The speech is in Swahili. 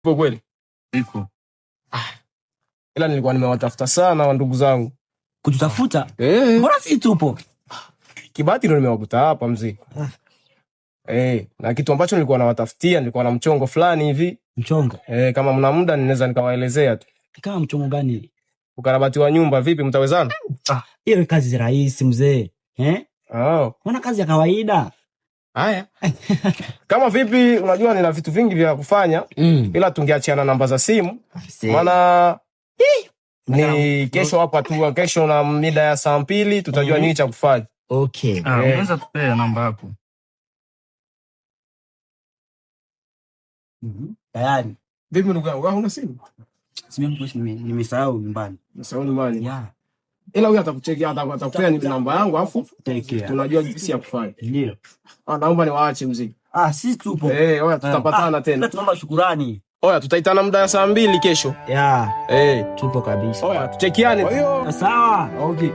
Ipo kweli? Iko. Ila nilikuwa nimewatafuta sana wa ndugu zangu. Kututafuta? Mbona si tupo? Kibahati ndio nimewakuta hapa mzee. Na kitu ambacho nilikuwa nawatafutia, nilikuwa na mchongo fulani hivi. Mchongo? Kama mna muda ninaweza nikawaelezea tu. Kama mchongo gani? Ukarabati wa nyumba vipi, mtawezana? Hiyo kazi rahisi mzee. Mbona kazi ya kawaida? Haya. Kama vipi, unajua nina vitu vingi vya kufanya, ila tungeachiana namba za simu. Maana ni kesho hapa tu, kesho na mida ya saa 2 tutajua nini cha kufanya. Okay. Unaweza kupea namba yako? Tayari. Vipi ndugu yangu, huna simu? Simu yangu nimesahau nyumbani. Umesahau nyumbani? Yeah. Ila huyu atakuchekea, atakupea namba yangu afu tunajua jinsi ya kufanya. Ndio. Naomba niwaache mzee. Sisi tupo. Oya tutapatana tena. Tunaomba shukrani. Oya tutaitana muda ya saa 2 kesho. Yeah. Tupo kabisa. Oya tuchekiane. Sawa. Okay.